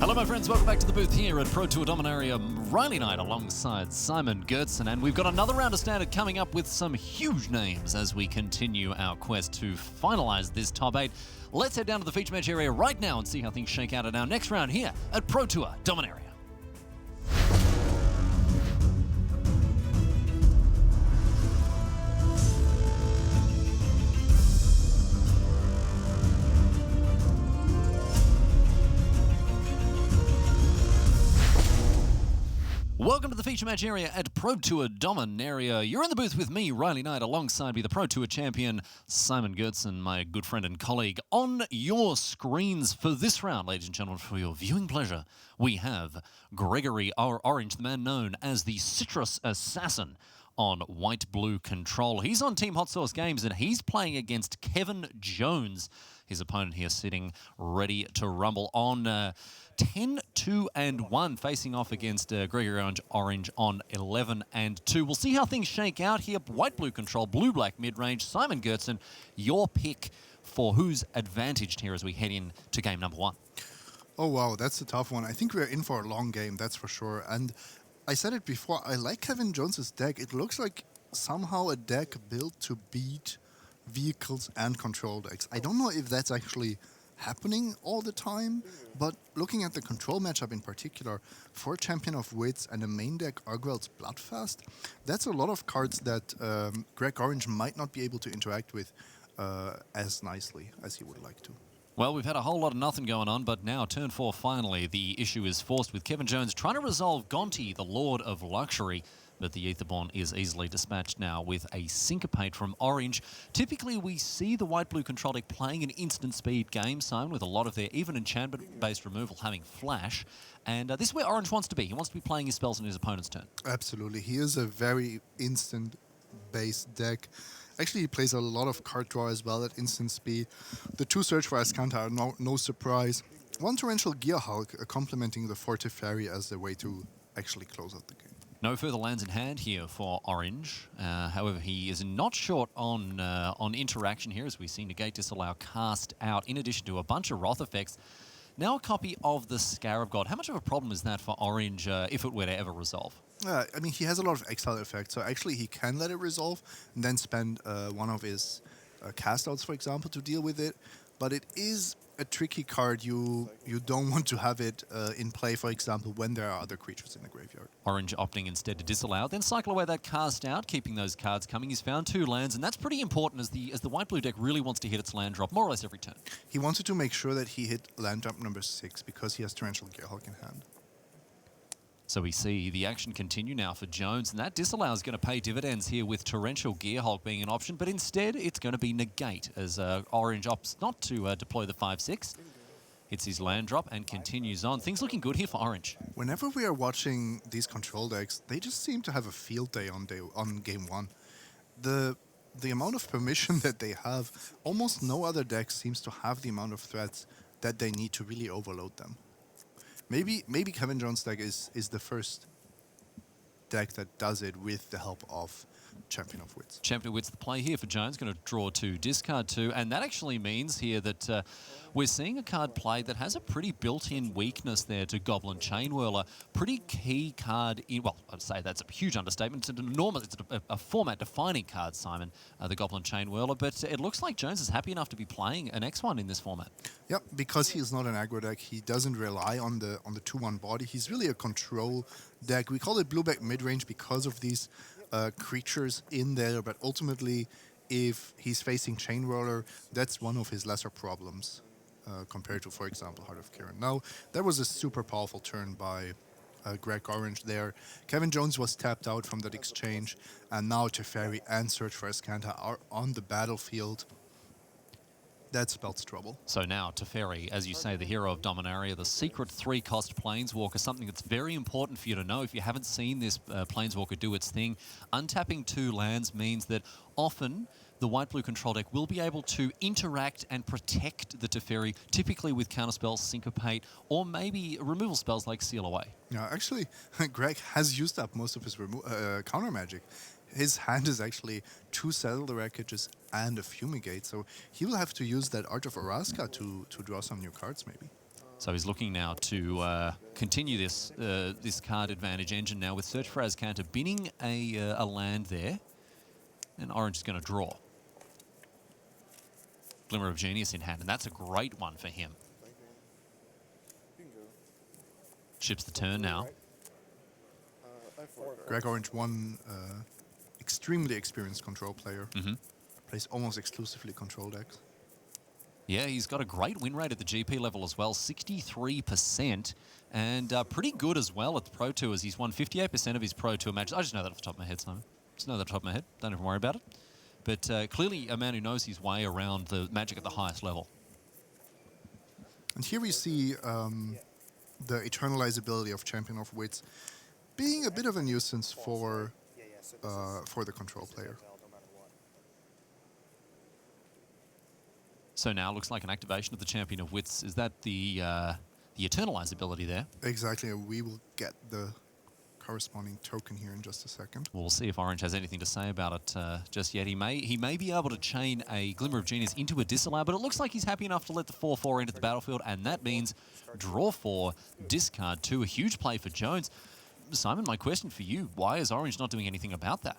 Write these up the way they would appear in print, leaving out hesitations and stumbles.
Hello my friends, welcome back to the booth here at Pro Tour Dominaria Riley Night alongside Simon Gertzen, and we've got another round of standard coming up with some huge names as we continue our quest to finalise this top 8. Let's head down to the feature match area right now and see how things shake out in our next round here at Pro Tour Dominaria. Welcome to the feature match area at Pro Tour Dominaria. You're in the booth with me, Riley Knight, alongside me, the Pro Tour champion, Simon Gertzen, my good friend and colleague. On your screens for this round, ladies and gentlemen, for your viewing pleasure, we have Gregory Orange, the man known as the Citrus Assassin, on white-blue control. He's on Team Hot Sauce Games, and he's playing against Kevin Jones. His opponent here sitting ready to rumble on 10-2-1, facing off against Gregory Orange on 11-2. We'll see how things shake out here. White-blue control, blue-black mid-range. Simon Gertzen, your pick for who's advantaged here as we head in to game number 1. Oh, wow, that's a tough one. I think we're in for a long game, that's for sure. And I said it before, I like Kevin Jones's deck. It looks like somehow a deck built to beat vehicles and control decks. I don't know if that's actually happening all the time, but looking at the control matchup in particular, for Champion of Wits and the main deck Argwell's Bloodfast, that's a lot of cards that Greg Orange might not be able to interact with as nicely as he would like to. Well, we've had a whole lot of nothing going on, but now, turn 4 finally, the issue is forced with Kevin Jones trying to resolve Gonti, the Lord of Luxury, but the Aetherborn is easily dispatched now with a Syncopate from Orange. Typically, we see the white-blue control deck playing an instant speed game, Simon, with a lot of their even enchantment-based removal having flash, and this is where Orange wants to be. He wants to be playing his spells on his opponent's turn. Absolutely. He is a very instant-based deck. Actually, he plays a lot of card draw as well at instant speed. The 2 Search for Azcanta are no surprise. 1 Torrential Gearhulk complementing the 4 Teferi as the way to actually close out the game. No further lands in hand here for Orange. However, he is not short on interaction here, as we see Negate, Disallow, Cast Out, in addition to a bunch of Wrath effects. Now a copy of the Scarab God. How much of a problem is that for Orange if it were to ever resolve? I mean, he has a lot of exile effects, so actually he can let it resolve and then spend one of his cast outs, for example, to deal with it. But it is a tricky card. You don't want to have it in play, for example, when there are other creatures in the graveyard. Orange opting instead to disallow, then cycle away that cast out, keeping those cards coming. He's found 2 lands, and that's pretty important as the white-blue deck really wants to hit its land drop more or less every turn. He wanted to make sure that he hit land drop number 6 because he has Torrential Gearhulk in hand. So we see the action continue now for Jones, and that disallow is going to pay dividends here with Torrential Gearhulk being an option, but instead it's going to be Negate as Orange opts not to deploy the 5/6. Hits his land drop and continues on. Things looking good here for Orange. Whenever we are watching these control decks, they just seem to have a field day on game 1. The amount of permission that they have, almost no other deck seems to have the amount of threats that they need to really overload them. Maybe Kevin Jones' deck is the first deck that does it with the help of Champion of Wits. Champion of Wits, the play here for Jones, going to draw 2, discard 2, and that actually means here that we're seeing a card play that has a pretty built-in weakness there to Goblin Chainwhirler. Pretty key card in, well, I'd say that's a huge understatement. It's an enormous, it's a format-defining card, Simon, the Goblin Chainwhirler, but it looks like Jones is happy enough to be playing an X1 in this format. Yep, because he is not an aggro deck, he doesn't rely on the 2/1 body. He's really a control deck. We call it Blue-Black Midrange because of these creatures in there, but ultimately, if he's facing Chainwhirler, that's one of his lesser problems compared to, for example, Heart of Kiran. Now, that was a super powerful turn by Greg Orange there. Kevin Jones was tapped out from that exchange, and now Teferi and Search for Azcanta are on the battlefield. That spells trouble. So now, Teferi, as you say, the hero of Dominaria, the secret 3-cost Planeswalker, something that's very important for you to know if you haven't seen this Planeswalker do its thing. Untapping 2 lands means that often the white-blue control deck will be able to interact and protect the Teferi, typically with counterspells, Syncopate, or maybe removal spells like Seal Away. Yeah, actually, Greg has used up most of his counter magic. His hand is actually 2 Settle the Wreckages and a Fumigate, so he will have to use that Art of Araska to draw some new cards, maybe. So he's looking now to continue this this card advantage engine now with Search for Azcanta binning a land there. And Orange is going to draw. Glimmer of Genius in hand, and that's a great one for him. Ships the turn now. Greg Orange, one extremely experienced control player. Plays almost exclusively control decks. Yeah, he's got a great win rate at the GP level as well, 63%, and pretty good as well at the Pro Tours. He's won 58% of his Pro Tour matches. I just know that off the top of my head, Simon. Just know that off the top of my head. Don't even worry about it. But clearly a man who knows his way around the Magic at the highest level. And here we see the eternalizability of Champion of Wits being a bit of a nuisance for the control player. So now looks like an activation of the Champion of Wits. Is that the eternalizability there? Exactly. We will get the corresponding token here in just a second. We'll see if Orange has anything to say about it just yet. He may be able to chain a Glimmer of Genius into a disallow, but it looks like he's happy enough to let the 4/4 into the battlefield, and that means draw 4, discard 2. A huge play for Jones. Simon, my question for you, why is Orange not doing anything about that?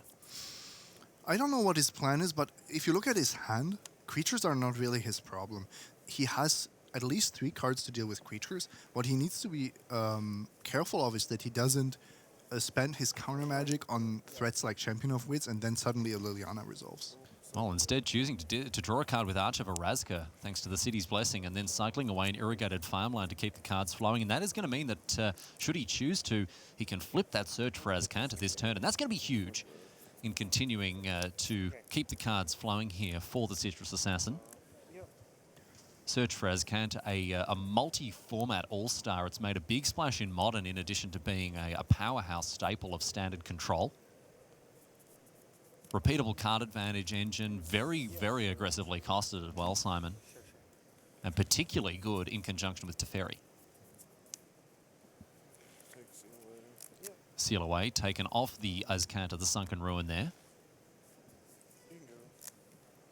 I don't know what his plan is, but if you look at his hand, creatures are not really his problem. He has at least 3 cards to deal with creatures. What he needs to be careful of is that he doesn't spend his counter magic on threats like Champion of Wits and then suddenly a Liliana resolves. Well, instead choosing to draw a card with Arch of Erazka, thanks to the City's Blessing, and then cycling away an irrigated farmland to keep the cards flowing. And that is going to mean that should he choose to, he can flip that Search for Azcanta this turn. And that's going to be huge in continuing to keep the cards flowing here for the Citrus Assassin. Search for Azcanta, a multi-format all-star. It's made a big splash in Modern in addition to being a powerhouse staple of standard control. Repeatable card advantage engine, very, very aggressively costed as well, Simon. And particularly good in conjunction with Teferi. Seal away, taken off the Azcanta, the Sunken Ruin there.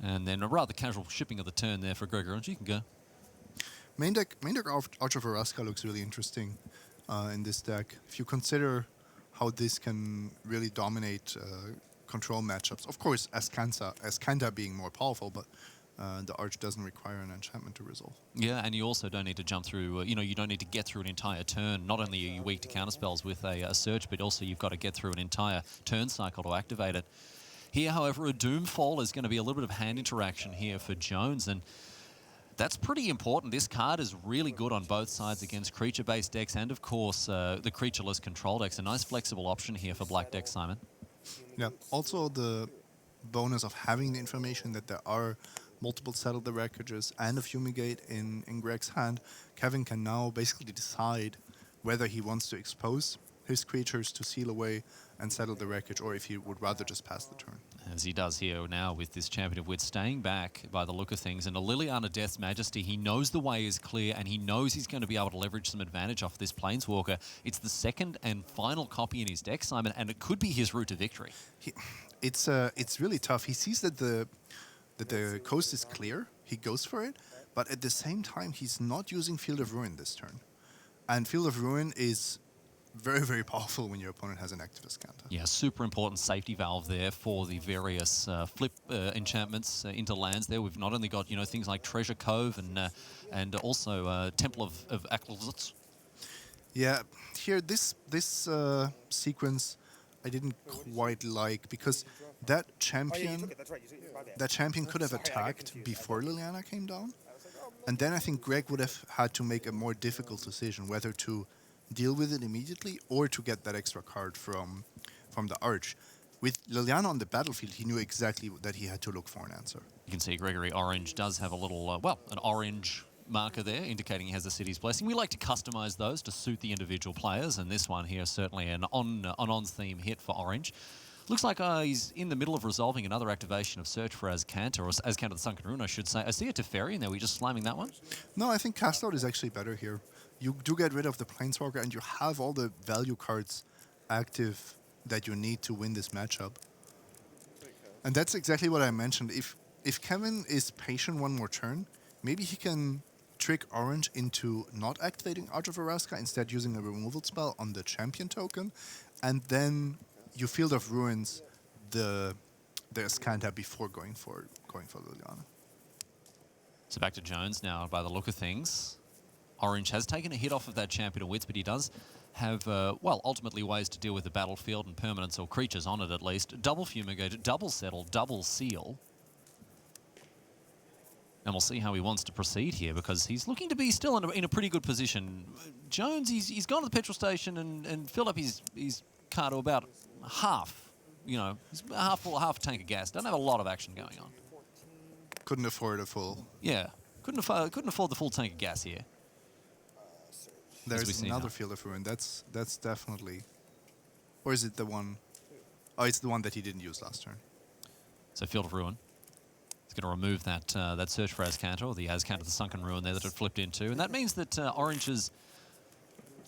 And then a rather casual shipping of the turn there for Gregory Orange. You can go. Main deck Arch of Erazka looks really interesting in this deck. If you consider how this can really dominate control matchups. Of course, Azcanta being more powerful, but the Arch doesn't require an enchantment to resolve. Yeah, and you also don't need to jump through, you don't need to get through an entire turn. Not only are you weak to counterspells with a Search, but also you've got to get through an entire turn cycle to activate it. Here, however, a Doomfall is going to be a little bit of hand interaction here for Jones, and that's pretty important. This card is really good on both sides against creature-based decks and, of course, the creatureless control decks. A nice flexible option here for black decks, Simon. Yeah, also the bonus of having the information that there are multiple Settle the Wreckages and a Fumigate in Greg's hand. Kevin can now basically decide whether he wants to expose his creatures to seal away and settle the wreckage, or if he would rather just pass the turn. As he does here now with this Champion of Wits staying back by the look of things. And a Liliana Death's Majesty, he knows the way is clear and he knows he's going to be able to leverage some advantage off this Planeswalker. It's the second and final copy in his deck, Simon, and it could be his route to victory. It's really tough. He sees that the coast is clear, he goes for it, but at the same time he's not using Field of Ruin this turn. And Field of Ruin is very, very powerful when your opponent has an active Azcanta. Yeah, super important safety valve there for the various flip enchantments into lands there. We've not only got, things like Treasure Cove and also Temple of Aklazutz. Yeah, here, this sequence I didn't quite like, because that champion could have attacked before Liliana came down. And then I think Greg would have had to make a more difficult decision, whether to deal with it immediately or to get that extra card from the Arch. With Liliana on the battlefield, he knew exactly that he had to look for an answer. You can see Gregory Orange does have a little, an orange marker there indicating he has the City's Blessing. We like to customize those to suit the individual players, and this one here is certainly an on-theme hit for Orange. Looks like he's in the middle of resolving another activation of Search for Azcanta, or Azcanta the Sunken Ruin, I should say. I see a Teferi in there. We're just slamming that one? No, I think Cast Out is actually better here. You do get rid of the Planeswalker, and you have all the value cards active that you need to win this matchup. And that's exactly what I mentioned. If Kevin is patient one more turn, maybe he can trick Orange into not activating Arch of Araska, instead using a removal spell on the champion token, and then you Field of Ruins the Escanta before going for Liliana. So back to Jones now, by the look of things. Orange has taken a hit off of that Champion of Wits, but he does have, well, ultimately ways to deal with the battlefield and permanents or creatures on it at least. Double Fumigate, double Settle, double Seal. And we'll see how he wants to proceed here, because he's looking to be still in a pretty good position. Jones, he's gone to the petrol station and filled up his car to about half. You know, he's half full, half a tank of gas. Doesn't have a lot of action going on. Couldn't afford a full. Yeah, couldn't afford the full tank of gas here. There's another Field of Ruin. That's definitely... Or is it the one... Oh, it's the one that he didn't use last turn. So Field of Ruin. He's going to remove that that search for Azcanta, or the Azcanta, the Sunken Ruin there that it flipped into. And that means that Orange's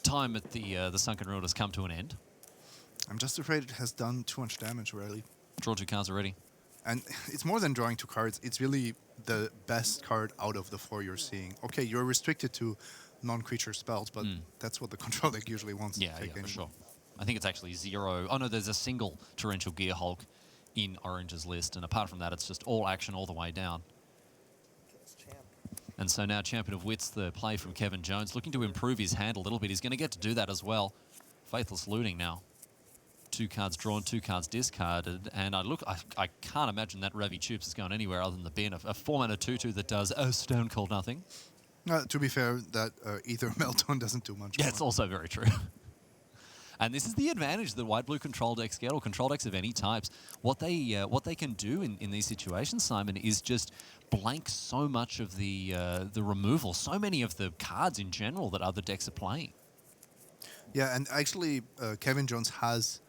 time at the Sunken Ruin has come to an end. I'm just afraid it has done too much damage, really. Draw 2 cards already. And it's more than drawing 2 cards. It's really the best card out of the 4 you're seeing. Okay, you're restricted to non-creature spells, but that's what the control deck usually wants to take Yeah, anyway. for sure. I think it's actually 0. Oh, no, there's a single Torrential Gear Hulk in Orange's list. And apart from that, it's just all action all the way down. And so now Champion of Wits, the play from Kevin Jones, looking to improve his hand a little bit. He's going to get to do that as well. Faithless Looting now. 2 cards drawn, 2 cards discarded. And I can't imagine that Ravi Tubes is going anywhere other than the bin. A 4-mana 2/2 that does stone cold nothing. To be fair, that Ether Meltdown doesn't do much. Yeah, it's also very true. And this is the advantage that white-blue control decks get, or control decks of any types. What they can do in these situations, Simon, is just blank so much of the removal, so many of the cards in general that other decks are playing. Yeah, and actually, Kevin Jones has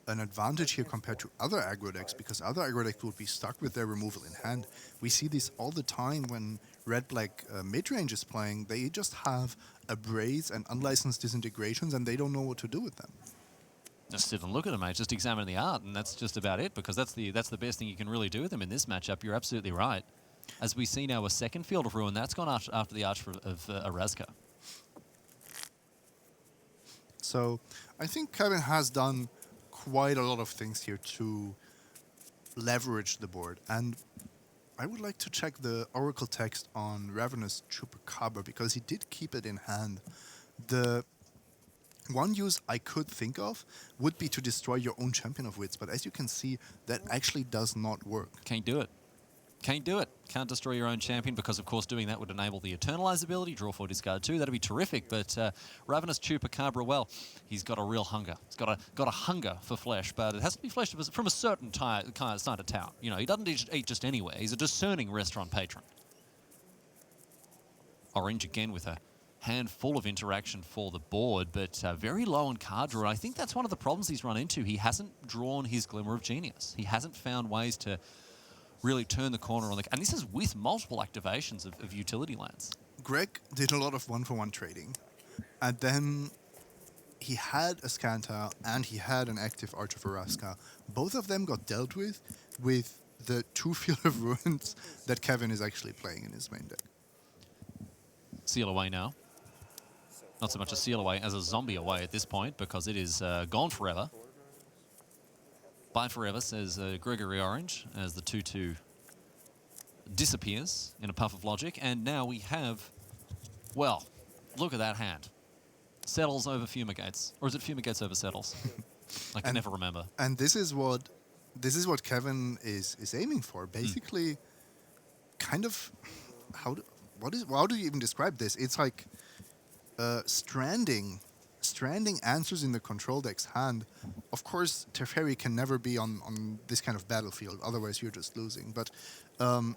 an advantage here compared to other aggro decks, because other aggro decks would be stuck with their removal in hand. We see this all the time when red-black midrange is playing. They just have Abrades and unlicensed disintegrations, and they don't know what to do with them. Just sit and look at them, mate. Just examine the art, and that's just about it, because that's the best thing you can really do with them in this matchup. You're absolutely right. As we see now, a second Field of Ruin, that's gone after the Arch of Araska. So I think Kevin has done quite a lot of things here to leverage the board. And I would like to check the Oracle text on Ravenous Chupacabra, because he did keep it in hand. The one use I could think of would be to destroy your own Champion of Wits, but as you can see, that actually does not work. Can't do it. Can't do it. Can't destroy your own champion, because, of course, doing that would enable the Eternalize ability, draw 4, discard 2. That'd be terrific, but Ravenous Chupacabra, well, he's got a real hunger. He's got a hunger for flesh, but it has to be flesh from a certain kind of side of town. You know, he doesn't eat just anywhere. He's a discerning restaurant patron. Orange again with a hand full of interaction for the board, but very low on card draw. I think that's one of the problems he's run into. He hasn't drawn his Glimmer of Genius. He hasn't found ways to really turn the corner on the... And this is with multiple activations of utility lands. Greg did a lot of one-for-one trading, and then he had a Scanta and he had an active Arch of Araska. Both of them got dealt with the 2 Field of Ruins that Kevin is actually playing in his main deck. Seal away now. Not so much a seal away as a zombie away at this point, because it is gone forever. Bye forever, says Gregory Orange, as the 2/2 disappears in a puff of logic. And now we have, well, look at that hand. Settles over Fumigates. Or is it Fumigates over Settles? I can never remember. And this is what Kevin is aiming for. Basically, kind of, how do you even describe this? It's like stranding answers in the control deck's hand. Of course, Teferi can never be on this kind of battlefield, otherwise you're just losing. But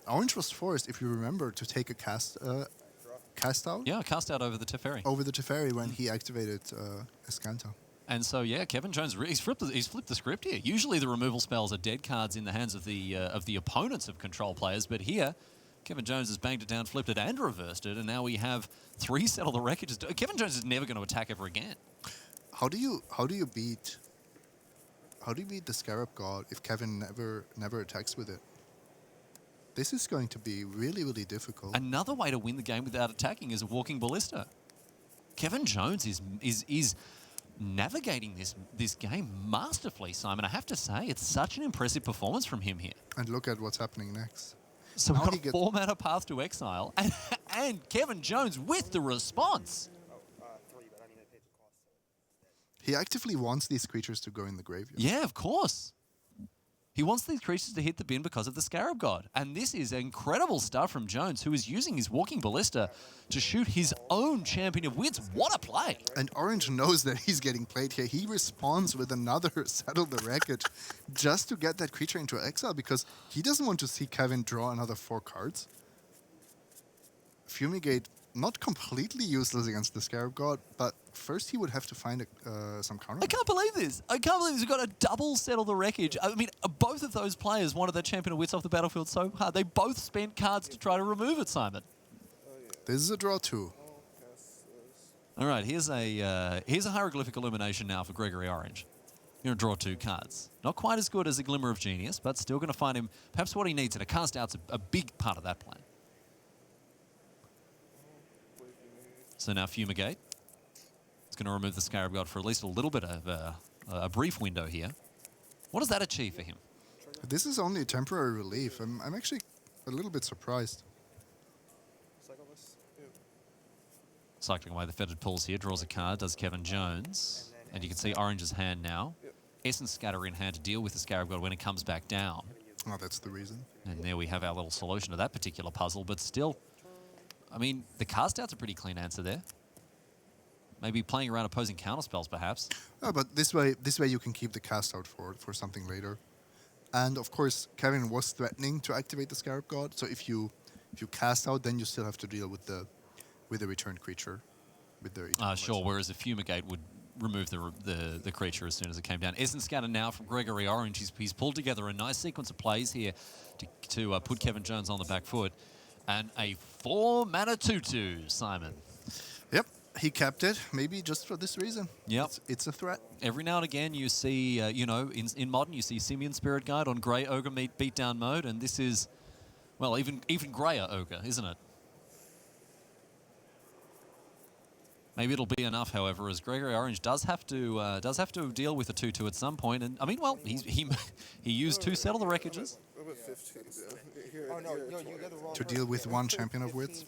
Orange was forced, if you remember, to take a cast out. Yeah, cast out over the Teferi. Over the Teferi when he activated Escanta. And so, yeah, Kevin Jones, he's flipped the script here. Usually the removal spells are dead cards in the hands of the opponents of control players, but here, Kevin Jones has banged it down, flipped it, and reversed it, and now we have 3 Settle the Wreckages. Kevin Jones is never going to attack ever again. How do you beat the Scarab God if Kevin never attacks with it? This is going to be really, really difficult. Another way to win the game without attacking is a walking ballista. Kevin Jones is navigating this game masterfully, Simon. I have to say, it's such an impressive performance from him here. And look at what's happening next. So we've got a 4-mana path to exile, and Kevin Jones with the response. He actively wants these creatures to go in the graveyard. Yeah, of course. He wants these creatures to hit the bin because of the Scarab God. And this is incredible stuff from Jones, who is using his walking ballista to shoot his own Champion of Wits. What a play. And Orange knows that he's getting played here. He responds with another Settle the Wreckage just to get that creature into exile because he doesn't want to see Kevin draw another 4 cards. Fumigate, not completely useless against the Scarab God, but first he would have to find some counter. I can't believe this. I can't believe this. We've got a double Settle the Wreckage. I mean, both of those players wanted that Champion of Wits off the battlefield so hard. They both spent cards to try to remove it, Simon. This is a draw 2. All right, here's a Hieroglyphic Illumination now for Gregory Orange. You're going to draw 2 cards. Not quite as good as a Glimmer of Genius, but still going to find him perhaps what he needs, and a cast out's a big part of that plan. So now Fumigate. It's going to remove the Scarab God for at least a little bit of a brief window here. What does that achieve for him? This is only a temporary relief. I'm actually a little bit surprised. Cycling away the Fettered Pools here, draws a card, does Kevin Jones. And you can see Orange's hand now. Essence Scatter in hand to deal with the Scarab God when it comes back down. Oh, that's the reason. And there we have our little solution to that particular puzzle, but still, I mean, the cast out's a pretty clean answer there. Maybe playing around opposing counterspells, perhaps. Oh, but this way you can keep the cast out for something later. And of course, Kevin was threatening to activate the Scarab God. So if you cast out, then you still have to deal with the returned creature. With the sure. Whereas a Fumigate would remove the creature as soon as it came down. Essence Scatter now from Gregory Orange. He's pulled together a nice sequence of plays here to put Kevin Jones on the back foot. And a 4-mana 2/2, Simon. Yep, he kept it, maybe just for this reason. Yep. It's a threat. Every now and again you see, in Modern, you see Simeon Spirit Guide on Grey Ogre beatdown mode, and this is, well, even greyer Ogre, isn't it? Maybe it'll be enough, however, as Gregory Orange does have to deal with a 2/2 at some point. And I mean, well, he used 2 Settle the Wreckages. To deal with 1 Champion of Wits.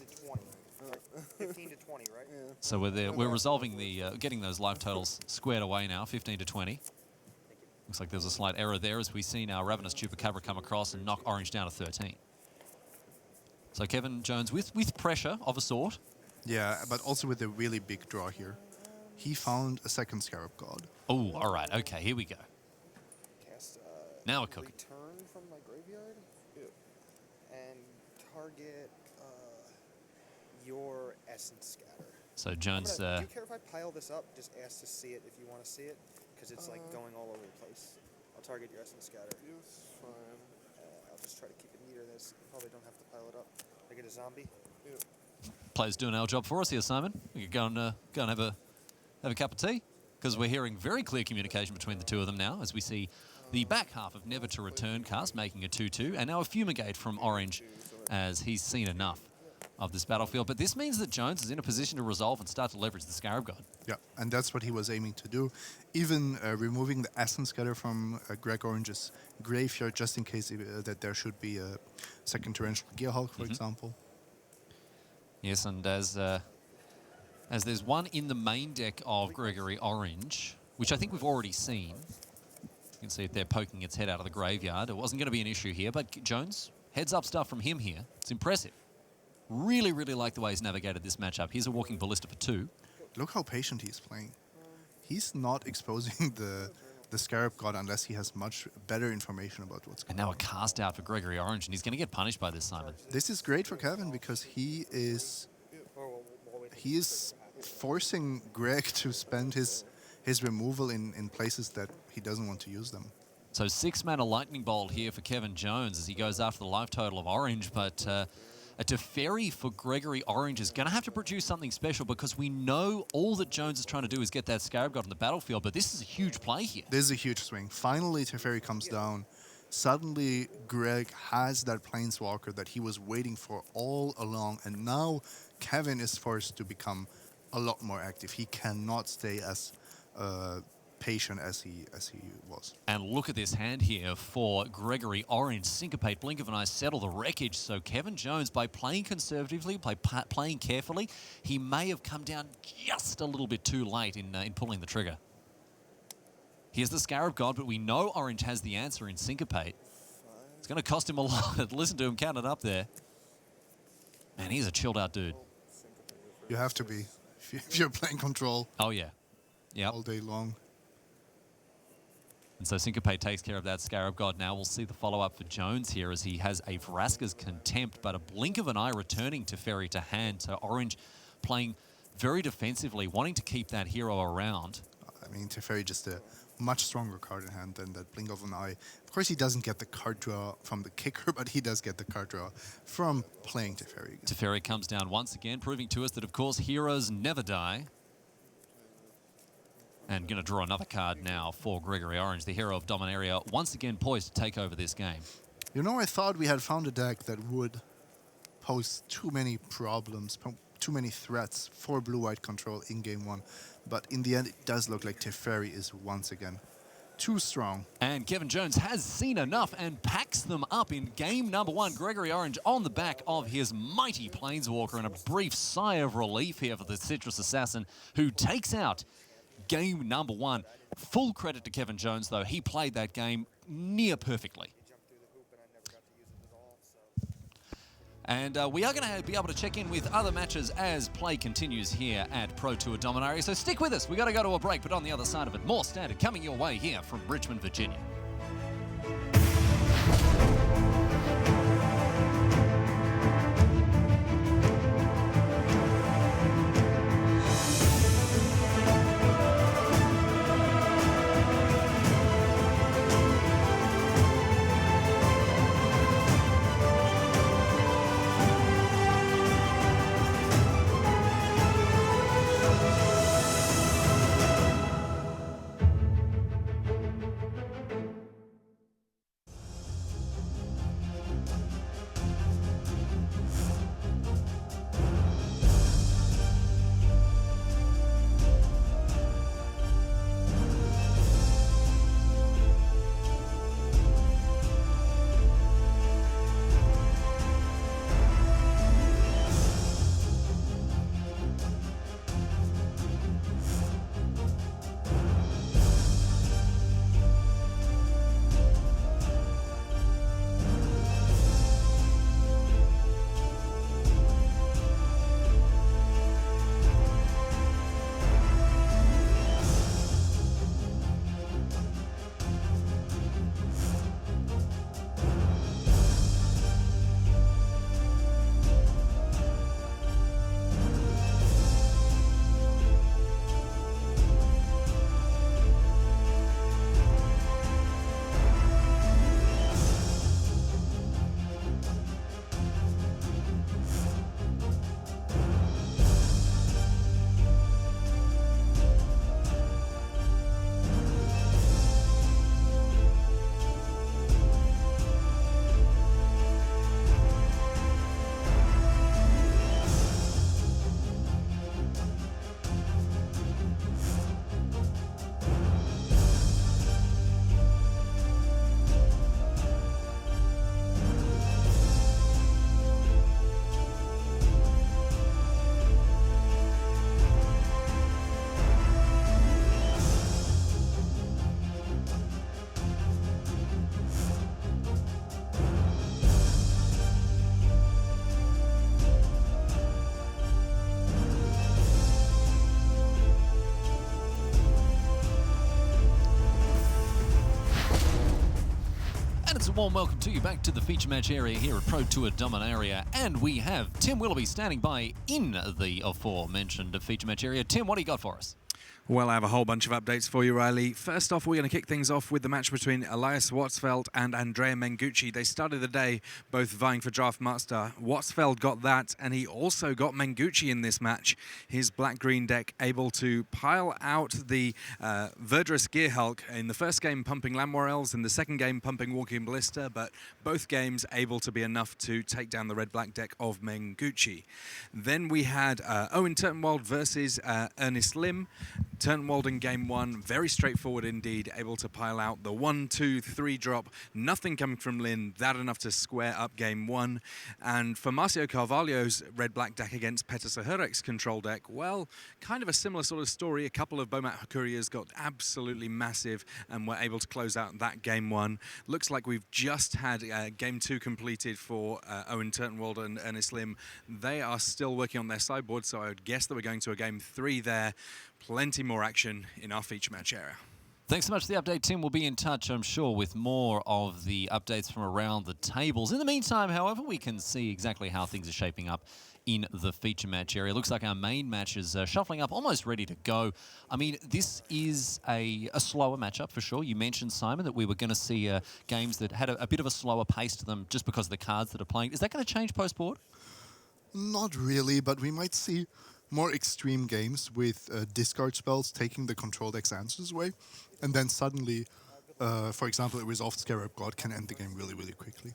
15 to 20, right? Yeah. So we're resolving getting those life totals squared away now, 15 to 20. Looks like there's a slight error there as we see now Ravenous Chupacabra come across and knock Orange down to 13. So Kevin Jones with pressure of a sort. Yeah, but also with a really big draw here. He found a second Scarab God. Oh, all right. Okay, here we go. Cast, now we're cooking. Return from my graveyard. And target your Essence Scatter. So Jones... do you care if I pile this up? Just ask to see it if you want to see it. Because it's like going all over the place. I'll target your Essence Scatter. It's fine. I'll just try to keep it neater. This probably don't have to pile it up. I get a zombie. Yeah. Players doing our job for us here, Simon. We could go and have a cup of tea, because we're hearing very clear communication between the two of them now, as we see the back half of Never to Return cast making a 2/2, and now a Fumigate from Orange, as he's seen enough of this battlefield. But this means that Jones is in a position to resolve and start to leverage the Scarab God. Yeah, and that's what he was aiming to do. Even removing the Essence Scatter from Greg Orange's graveyard, just in case that there should be a second Torrential Gearhulk, for example. Yes, and as there's one in the main deck of Gregory Orange, which I think we've already seen. You can see it there poking its head out of the graveyard. It wasn't going to be an issue here, but Jones, heads up stuff from him here. It's impressive. Really, really like the way he's navigated this matchup. Here's a Walking Ballista for 2. Look how patient he's playing. He's not exposing the Scarab God unless he has much better information about what's going on. And now a cast out for Gregory Orange, and he's going to get punished by this, Simon. This is great for Kevin because he is forcing Greg to spend his removal in places that he doesn't want to use them. So 6-mana Lightning Bolt here for Kevin Jones as he goes after the life total of Orange, but a Teferi for Gregory Orange is going to have to produce something special, because we know all that Jones is trying to do is get that Scarab God on the battlefield, but this is a huge play here. This is a huge swing. Finally, Teferi comes down. Suddenly, Greg has that planeswalker that he was waiting for all along, and now Kevin is forced to become a lot more active. He cannot stay as patient as he was. And look at this hand here for Gregory Orange. Syncopate, blink of an eye, settle the wreckage. So Kevin Jones, by playing conservatively, by playing carefully, he may have come down just a little bit too late in pulling the trigger. Here's the Scarab God, but we know Orange has the answer in Syncopate. It's going to cost him a lot. Listen to him count it up there. Man, he's a chilled out dude. You have to be if you're playing control. Oh, yeah. Yep. All day long. And so Syncopate takes care of that Scarab God. Now we'll see the follow-up for Jones here as he has a Vraska's Contempt, but a blink of an eye returning Teferi to hand. So Orange playing very defensively, wanting to keep that hero around. I mean, Teferi just a much stronger card in hand than that blink of an eye. Of course, he doesn't get the card draw from the kicker, but he does get the card draw from playing Teferi again. Teferi comes down once again, proving to us that, of course, heroes never die. And going to draw another card now for Gregory Orange, the hero of Dominaria, once again poised to take over this game. You know, I thought we had found a deck that would pose too many problems, too many threats for blue-white control in game one. But in the end, it does look like Teferi is once again too strong. And Kevin Jones has seen enough and packs them up in game number one. Gregory Orange on the back of his mighty Planeswalker, and a brief sigh of relief here for the Citrus Assassin, who takes out game number one. Full credit to Kevin Jones, though. He played that game near perfectly. And we are going to be able to check in with other matches as play continues here at Pro Tour Dominaria. So stick with us. We've got to go to a break, but on the other side of it, more Standard coming your way here from Richmond, Virginia. Warm welcome to you back to the feature match area here at Pro Tour Dominaria, and we have Tim Willoughby standing by in the aforementioned feature match area. Tim, what do you got for us? Well, I have a whole bunch of updates for you, Riley. First off, we're going to kick things off with the match between Elias Watsfeld and Andrea Mengucci. They started the day both vying for Draft Master. Watsfeld got that, and he also got Mengucci in this match. His black-green deck able to pile out the Verdurous Gear Hulk in the first game pumping Lamorels, in the second game pumping Walking Ballista, but both games able to be enough to take down the red-black deck of Mengucci. Then we had Owen Turtenwald versus Ernest Lim. Turtenwald in game one, very straightforward indeed, able to pile out the 1, 2, 3 drop, nothing coming from Lin, that enough to square up game one. And for Marcio Carvalho's red-black deck against Petter Sahurek's control deck, well, kind of a similar sort of story. A couple of Bomat Couriers got absolutely massive and were able to close out that game one. Looks like we've just had game two completed for Owen Turtenwald and Ernest Lim. They are still working on their sideboard, so I would guess that we're going to a game three there. Plenty more action in our feature match area. Thanks so much for the update, Tim. We'll be in touch, I'm sure, with more of the updates from around the tables. In the meantime, however, we can see exactly how things are shaping up in the feature match area. Looks like our main match is shuffling up, almost ready to go. I mean, this is a slower matchup for sure. You mentioned, Simon, that we were going to see games that had a bit of a slower pace to them just because of the cards that are playing. Is that going to change post-board? Not really, but we might see more extreme games with discard spells taking the control deck's answers away, and then suddenly, for example, a Resolved Scarab God can end the game really, really quickly.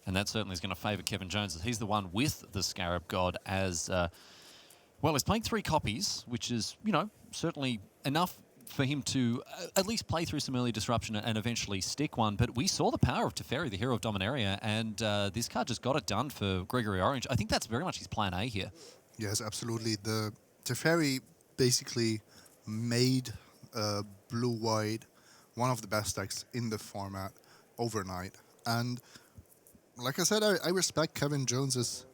And that certainly is going to favour Kevin Jones, as he's the one with the Scarab God as, well, he's playing 3 copies, which is, you know, certainly enough for him to at least play through some early disruption and eventually stick one. But we saw the power of Teferi, the hero of Dominaria, and this card just got it done for Gregory Orange. I think that's very much his plan A here. Yes, absolutely. The Teferi basically made blue-white one of the best decks in the format overnight. And like I said, I respect Kevin Jones's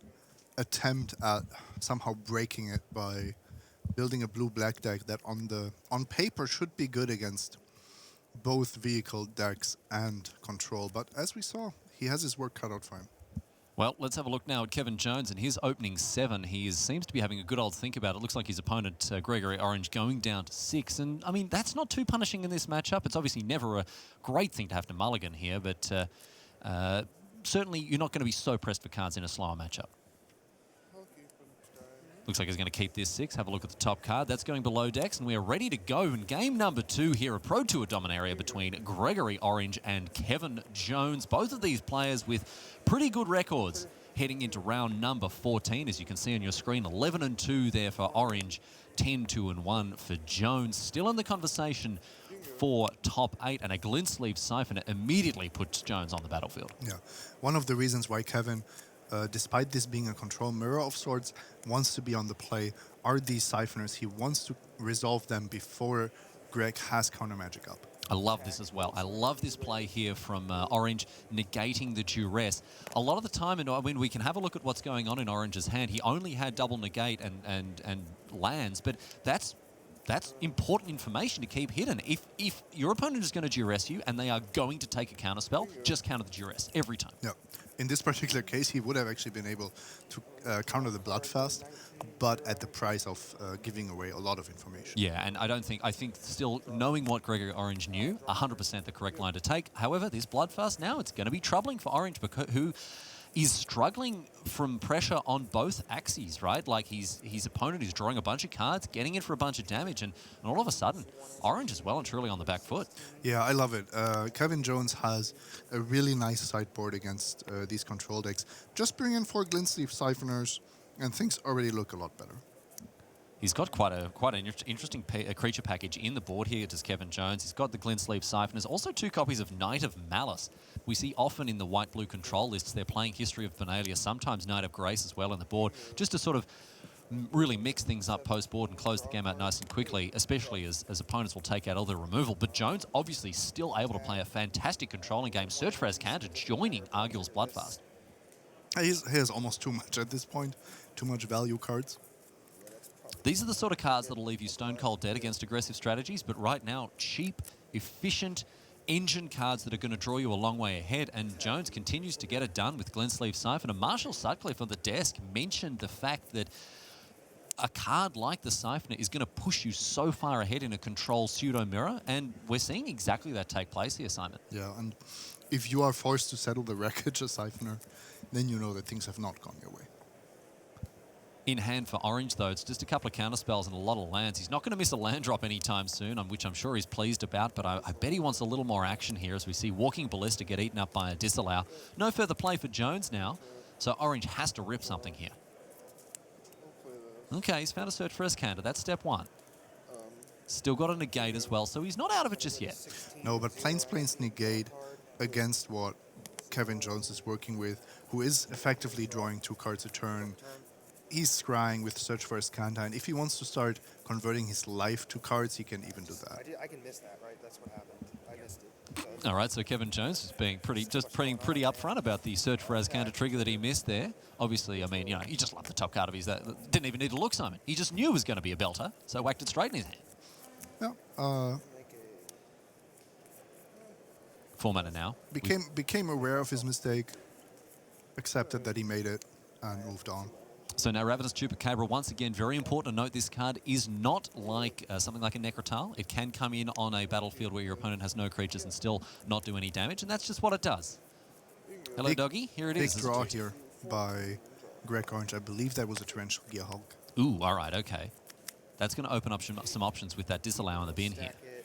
attempt at somehow breaking it by building a blue-black deck that on paper should be good against both vehicle decks and control. But as we saw, he has his work cut out for him. Well, let's have a look now at Kevin Jones and his opening 7. He seems to be having a good old think about it. Looks like his opponent, Gregory Orange, going down to 6. And, I mean, that's not too punishing in this matchup. It's obviously never a great thing to have to mulligan here, but certainly you're not going to be so pressed for cards in a slower matchup. Looks like he's going to keep this 6. Have a look at the top card. That's going below decks, and we are ready to go in game number 2 here at Pro Tour Dominaria between Gregory Orange and Kevin Jones. Both of these players with pretty good records heading into round number 14. As you can see on your screen, 11-2 there for Orange, 10-2-1 for Jones. Still in the conversation for top 8, and a glint sleeve siphon immediately puts Jones on the battlefield. Yeah, one of the reasons why Kevin, despite this being a control mirror of sorts, wants to be on the play are these siphoners. He wants to resolve them before Greg has counter magic up. I love this as well. I love this play here from Orange, negating the duress. A lot of the time, and I mean, we can have a look at what's going on in Orange's hand. He only had double negate and lands, but that's important information to keep hidden. If your opponent is going to duress you and they are going to take a counter spell, just counter the duress every time. Yeah. In this particular case, he would have actually been able to counter the Bloodfast, but at the price of giving away a lot of information. Yeah, and I think still knowing what Gregory Orange knew, 100% the correct line to take. However, this Bloodfast now, it's going to be troubling for Orange, because who is struggling from pressure on both axes, right? Like his opponent is drawing a bunch of cards, getting in for a bunch of damage, and all of a sudden, Orange is well and truly on the back foot. Yeah, I love it. Kevin Jones has a really nice sideboard against these control decks. Just bring in 4 glint sleeve siphoners, and things already look a lot better. He's got quite an interesting creature package in the board here, does Kevin Jones. He's got the glint sleeve siphoners, also 2 copies of Knight of Malice. We see often in the white-blue control lists, they're playing History of Benalia, sometimes Knight of Grace as well in the board, just to sort of really mix things up post-board and close the game out nice and quickly, especially as opponents will take out all their removal. But Jones obviously still able to play a fantastic controlling game. Search for Azcanta joining Arguel's Bloodfast. He has almost too much at this point, too much value cards. These are the sort of cards that'll leave you stone cold dead against aggressive strategies, but right now, cheap, efficient engine cards that are going to draw you a long way ahead, and Jones continues to get it done with glint sleeve siphon. And Marshall Sutcliffe on the desk mentioned the fact that a card like the Siphoner is going to push you so far ahead in a control pseudo mirror, and we're seeing exactly that take place here, Simon. Yeah, and if you are forced to settle the wreckage as Siphoner, then you know that things have not gone your way. In hand for Orange, though, it's just a couple of counterspells and a lot of lands. He's not going to miss a land drop anytime soon, which I'm sure he's pleased about, but I bet he wants a little more action here as we see Walking Ballista get eaten up by a disallow. No further play for Jones now, so Orange has to rip something here. Okay, he's found a Search for Escanter. That's step one. Still got a negate as well, so he's not out of it just yet. No, but Plains negate against what Kevin Jones is working with, who is effectively drawing 2 cards a turn. He's scrying with Search for Escanter, and if he wants to start converting his life to cards, he can even do that. I can miss that, right? That's what happened. I missed it. All right, so Kevin Jones is being pretty upfront about the Search for Escanter trigger that he missed there. Obviously, I mean, you know, he just loved the top card of his. Didn't even need to look, Simon. He just knew it was going to be a belter, so whacked it straight in his hand. Yeah, Formatter now. became aware of his mistake, accepted that he made it, and moved on. So now Ravenous Chupacabra, once again, very important to note this card is not like something like a Necrotal. It can come in on a battlefield where your opponent has no creatures and still not do any damage, and that's just what it does. Hello, doggy. Here it is. Big draw here by Greg Orange. I believe that was a Torrential Gearhulk. Ooh, all right, okay. That's going to open up some options with that disallow on the bin here. Stack it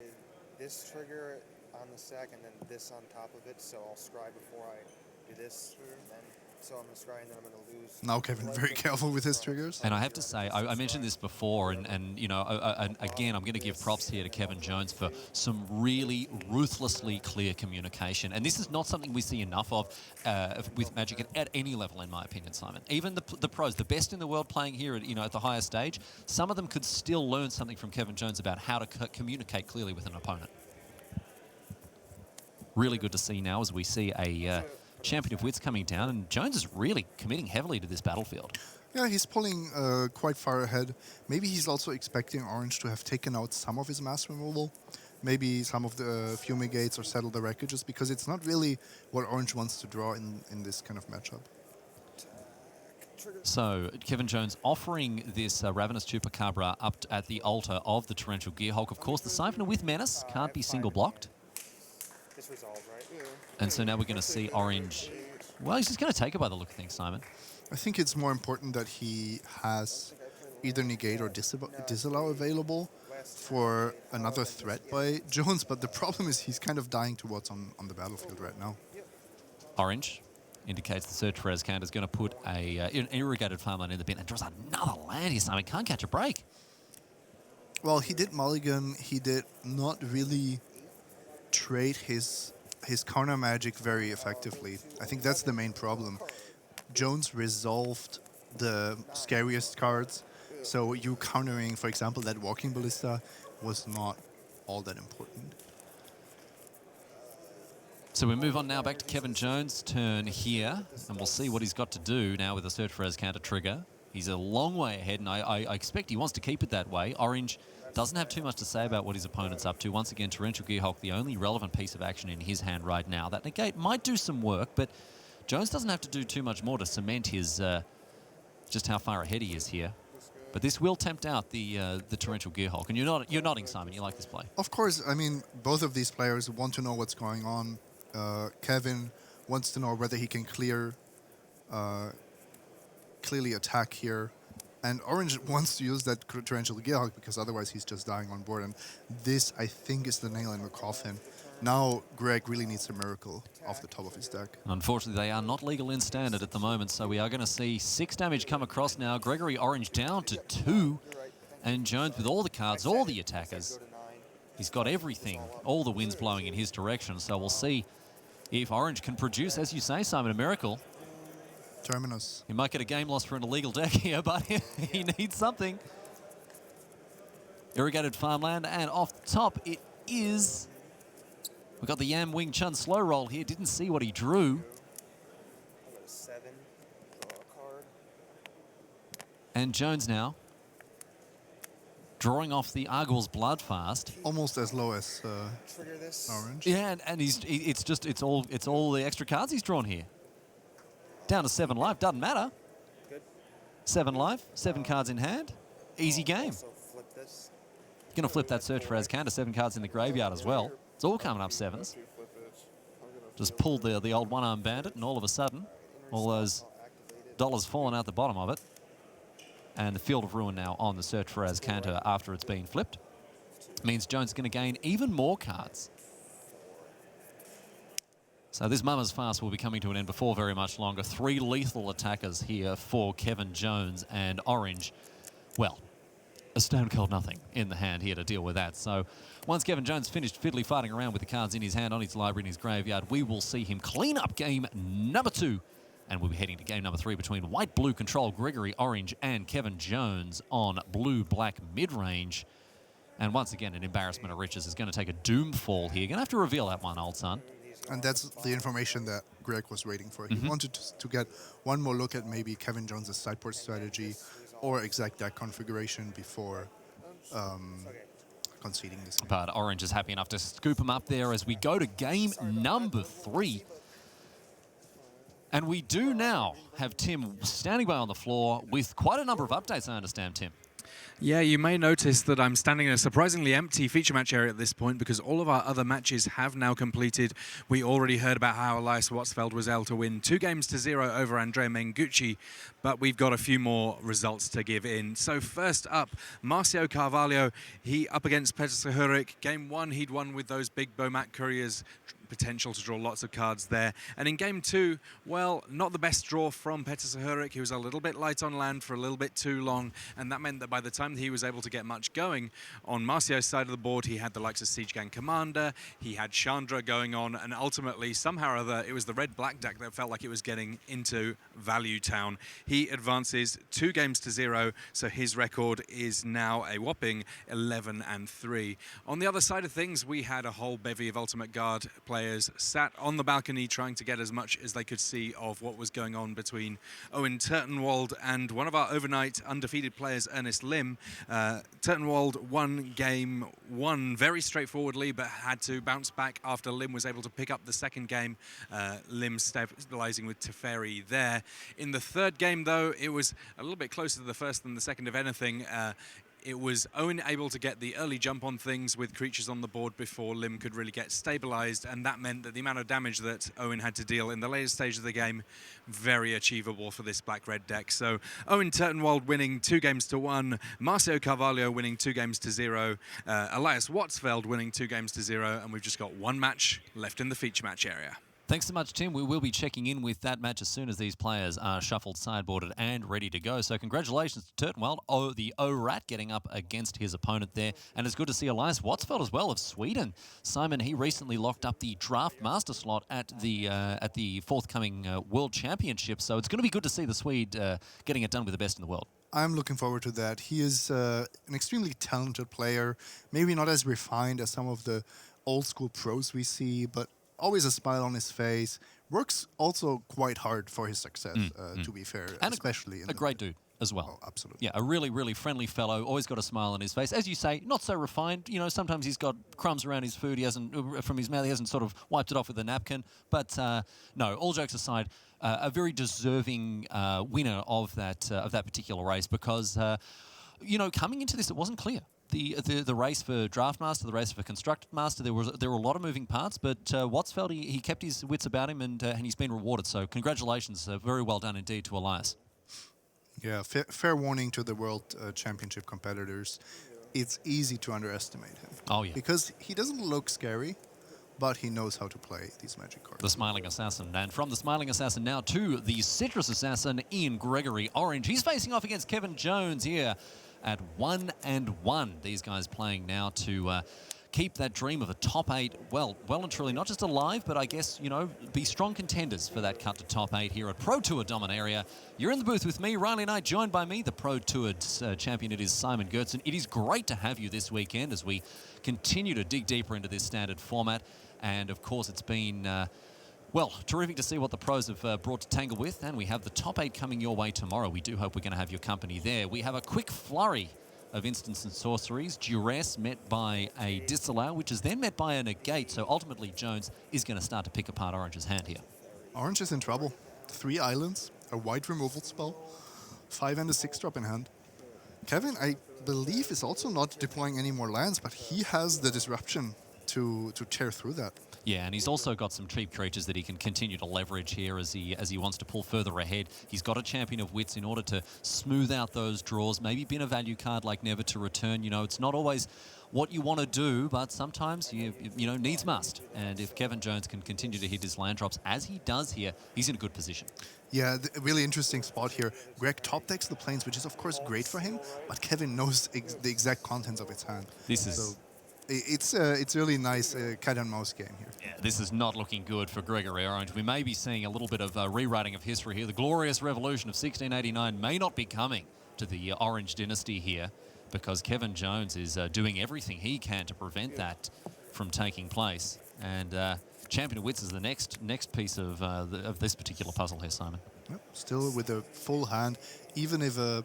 with this trigger on the stack and then this on top of it, so I'll scry before I do this, and then so I'm going to scry and then I'm going to lose. Now Kevin, very careful with his triggers. And I have to say, I mentioned this before, and you know, again, I'm going to give props here to Kevin Jones for some really ruthlessly clear communication. And this is not something we see enough of with Magic at any level, in my opinion, Simon. Even the pros, the best in the world playing here at the highest stage, some of them could still learn something from Kevin Jones about how to communicate clearly with an opponent. Really good to see now as we see a Champion of Wits coming down, and Jones is really committing heavily to this battlefield. Yeah, he's pulling quite far ahead. Maybe he's also expecting Orange to have taken out some of his mass removal. Maybe some of the fumigates or settle the wreckages, because it's not really what Orange wants to draw in this kind of matchup. So Kevin Jones offering this Ravenous Chupacabra up at the altar of the Torrential Gearhulk. Of course, the Siphoner with Menace can't be single blocked. This resolved, right? Yeah. And so now we're going to see Orange. Well, he's just going to take it by the look of things, Simon. I think it's more important that he has either negate or disallow available for another threat by Jones, but the problem is he's kind of dying to what's on the battlefield right now. Orange indicates the Search for Escanter is going to put an irrigated farmland in the bin and draws another land here, Simon. Can't catch a break. Well, he did mulligan. He did not really trade his counter magic very effectively. I think that's the main problem. Jones resolved the scariest cards, so you countering, for example, that Walking Ballista was not all that important. So we move on now back to Kevin Jones' turn here, and we'll see what he's got to do now with the Search for Escanter trigger. He's a long way ahead, and I expect he wants to keep it that way. Orange doesn't have too much to say about what his opponent's up to. Once again, Torrential Gearhulk, the only relevant piece of action in his hand right now. That negate might do some work, but Jones doesn't have to do too much more to cement his just how far ahead he is here. But this will tempt out the Torrential Gearhulk. And you're nodding, Simon. You like this play? Of course. I mean, both of these players want to know what's going on. Kevin wants to know whether he can clearly attack here. And Orange wants to use that Torrential Gearhulk because otherwise he's just dying on board. And this, I think, is the nail in the coffin. Now Greg really needs a miracle off the top of his deck. Unfortunately, they are not legal in Standard at the moment, so we are going to see 6 damage come across now. Gregory Orange down to 2. And Jones with all the cards, all the attackers. He's got everything, all the winds blowing in his direction. So we'll see if Orange can produce, as you say, Simon, a miracle. Terminus. He might get a game loss for an illegal deck here, but he needs something. Irrigated farmland, and off the top it is... We've got the Yam Wing Chun slow roll here. Didn't see what he drew. I got a 7, draw a card. And Jones now drawing off the Arguel's Bloodfast. Almost as low as Trigger this. Orange. Yeah, and it's all the extra cards he's drawn here. Down to 7 life, doesn't matter. Good. 7 life, 7 cards in hand. Easy game. Also flip this. Going to flip that search for Azcanta, 7 cards in the graveyard as well. It's all coming up 7s. Just pulled the old one-arm bandit, and all of a sudden, all those dollars falling out the bottom of it. And the Field of Ruin now on the search for Azcanta after it's been flipped. Means Jones is going to gain even more cards. So this Mama's Fast will be coming to an end before very much longer. 3 lethal attackers here for Kevin Jones, and Orange, well, a stone cold nothing in the hand here to deal with that. So once Kevin Jones finished fiddly fighting around with the cards in his hand, on his library, in his graveyard, we will see him clean up game number 2. And we'll be heading to game number 3 between white-blue control Gregory Orange and Kevin Jones on blue-black mid-range. And once again, an embarrassment of riches is going to take a doom fall here. Going to have to reveal that one, old son. And that's the information that Greg was waiting for. He wanted to get one more look at maybe Kevin Jones' sideboard strategy or exact deck configuration before conceding this game. But Orange is happy enough to scoop him up there as we go to game number 3. And we do now have Tim standing by on the floor with quite a number of updates, I understand, Tim. Yeah, you may notice that I'm standing in a surprisingly empty feature match area at this point because all of our other matches have now completed. We already heard about how Elias Watsfeld was able to win 2-0 over Andrea Mengucci, but we've got a few more results to give in. So first up, Marcio Carvalho, he up against Petr Sahuric. Game 1, he'd won with those big Bomat Couriers, potential to draw lots of cards there. And in game 2, well, not the best draw from Petr Sahuric. He was a little bit light on land for a little bit too long, and that meant that by the time he was able to get much going on Marcio's side of the board, he had the likes of Siege Gang Commander, he had Chandra going on, and ultimately, somehow or other, it was the red-black deck that felt like it was getting into Value Town. He advances 2-0, so his record is now a whopping 11-3. On the other side of things, we had a whole bevy of Ultimate Guard players sat on the balcony trying to get as much as they could see of what was going on between Owen Turtenwald and one of our overnight undefeated players, Ernest Lim. Turtenwald won game 1 very straightforwardly, but had to bounce back after Lim was able to pick up the second game. Lim stabilizing with Teferi there. In the third game, though, it was a little bit closer to the first than the second, if anything. It was Owen able to get the early jump on things with creatures on the board before Lim could really get stabilized, and that meant that the amount of damage that Owen had to deal in the later stage of the game, very achievable for this black-red deck. So Owen Turtenwald winning 2-1, Marcio Carvalho winning 2-0, Elias Watsfeld winning 2-0, and we've just got one match left in the feature match area. Thanks so much, Tim. We will be checking in with that match as soon as these players are shuffled, sideboarded, and ready to go. So congratulations to Turtenwald, the O-Rat, getting up against his opponent there. And it's good to see Elias Watsfeld as well of Sweden. Simon, he recently locked up the Draft Master slot at the forthcoming World Championship. So it's going to be good to see the Swede getting it done with the best in the world. I'm looking forward to that. He is an extremely talented player, maybe not as refined as some of the old school pros we see, but always a smile on his face. Works also quite hard for his success, to be fair, and especially in a great dude as well. Oh, absolutely. Yeah, a really, really friendly fellow. Always got a smile on his face. As you say, not so refined. You know, sometimes he's got crumbs around his food. He hasn't, from his mouth, he hasn't sort of wiped it off with a napkin. But no, all jokes aside, a very deserving winner of that particular race because, you know, coming into this, it wasn't clear. The race for Draft Master, the race for Construct Master, there were a lot of moving parts, but Watsfeld, he kept his wits about him and he's been rewarded. So congratulations, very well done indeed to Elias. Yeah, fair warning to the World Championship competitors. It's easy to underestimate him. Oh, yeah. Because he doesn't look scary, but he knows how to play these magic cards. The Smiling Assassin. And from the Smiling Assassin now to the Citrus Assassin in Gregory Orange. He's facing off against Kevin Jones here at 1-1. These guys playing now to keep that dream of a top 8 well and truly not just alive, but I guess, you know, be strong contenders for that cut to top 8 here at Pro Tour Dominaria. You're in the booth with me, Riley Knight, joined by me, the Pro Tour champion. It is Simon Gertzen. It is great to have you this weekend as we continue to dig deeper into this standard format. And of course, it's been well, terrific to see what the pros have brought to tangle with, and we have the top 8 coming your way tomorrow. We do hope we're going to have your company there. We have a quick flurry of instants and sorceries. Duress met by a Disallow, which is then met by a Negate, so ultimately Jones is going to start to pick apart Orange's hand here. Orange is in trouble. 3 islands, a white removal spell, 5 and a 6 drop in hand. Kevin, I believe, is also not deploying any more lands, but he has the disruption to tear through that. Yeah, and he's also got some cheap creatures that he can continue to leverage here as he wants to pull further ahead. He's got a Champion of Wits in order to smooth out those draws. Maybe bin a value card like Never to Return. You know, it's not always what you want to do, but sometimes you know, needs must. And if Kevin Jones can continue to hit his land drops as he does here, he's in a good position. Yeah, a really interesting spot here. Greg top decks the planes, which is of course great for him, but Kevin knows the exact contents of its hand. This is... So it's really nice cat and mouse game here. Yeah, this is not looking good for Gregory Orange. We may be seeing a little bit of rewriting of history here. The glorious revolution of 1689 may not be coming to the Orange dynasty here, because Kevin Jones is doing everything he can to prevent that from taking place. And Champion of Wits is the next piece of this particular puzzle here, Simon. Yep, still with a full hand. Even if a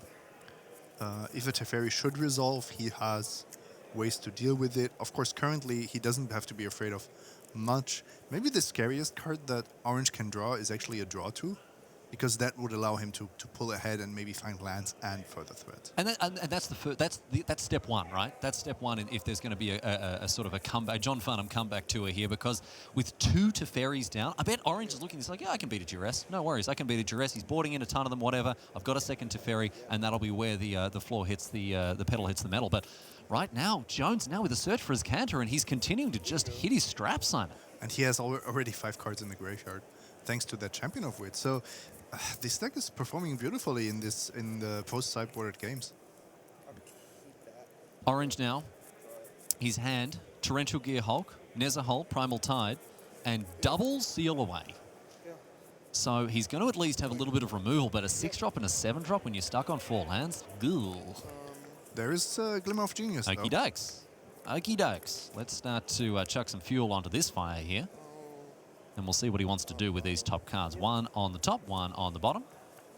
Teferi should resolve, he has ways to deal with it. Of course, currently he doesn't have to be afraid of much. Maybe the scariest card that Orange can draw is actually a draw 2, because that would allow him to pull ahead and maybe find lands and further threats. And that's step one, right? That's step one if there's going to be a sort of a comeback, John Farnham comeback tour here, because with 2 Teferis down, I bet Orange is looking, he's like, yeah, I can beat a Duress. No worries, I can beat a Duress. He's boarding in a ton of them, whatever. I've got a second Teferi, and that'll be where the floor hits the pedal hits the metal. But right now, Jones now with a search for his canter, and he's continuing to just hit his strap, Simon. And he has already 5 cards in the graveyard, thanks to that Champion of Wit. So this deck is performing beautifully in the post-sideboarded games. Orange now, his hand, Torrential Gear Hulk, Nether Hull, Primal Tide, and double Seal Away. So he's going to at least have a little bit of removal, but a 6-drop and a 7-drop when you're stuck on 4 lands? Ghoul. There is a glimmer of genius, though. Okie dokes. Okie dokes. Let's start to chuck some fuel onto this fire here. And we'll see what he wants to do with these top cards. 1 on the top, 1 on the bottom.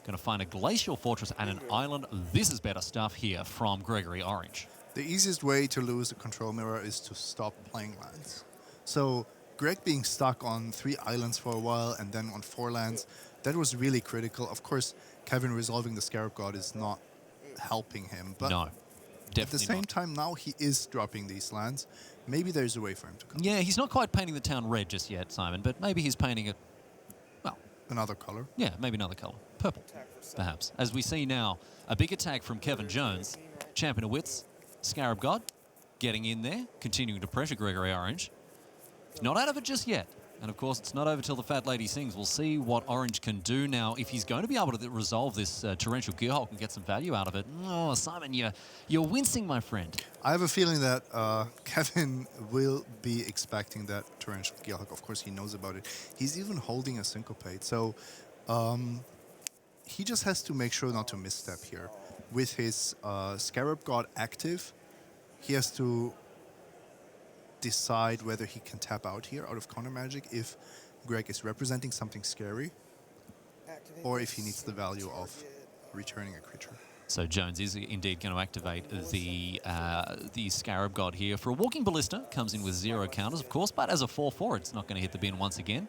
Going to find a Glacial Fortress and an Island. This is better stuff here from Gregory Orange. The easiest way to lose a control mirror is to stop playing lands. So Greg being stuck on 3 islands for a while and then on 4 lands, that was really critical. Of course, Kevin resolving the Scarab God is not helping him. But no, definitely at the same time, now he is dropping these lands. Maybe there's a way for him to come. Yeah, he's not quite painting the town red just yet, Simon, but maybe he's painting it, well... Another color? Yeah, maybe another color. Purple, perhaps. As we see now, a big attack from Kevin Jones. Champion of Wits, Scarab God, getting in there, continuing to pressure Gregory Orange. Not out of it just yet. And of course, it's not over till the Fat Lady sings. We'll see what Orange can do now. If he's going to be able to resolve this Torrential Gearhulk and get some value out of it. Oh, Simon, you're wincing, my friend. I have a feeling that Kevin will be expecting that Torrential Gearhulk. Of course, he knows about it. He's even holding a Syncopate. So he just has to make sure not to misstep here. With his Scarab God active, he has to decide whether he can tap out here out of counter magic if Greg is representing something scary, or if he needs the value of returning a creature. So Jones is indeed going to activate the Scarab God here. For a Walking Ballista, comes in with 0 counters, of course, but as a 4/4, it's not going to hit the bin once again.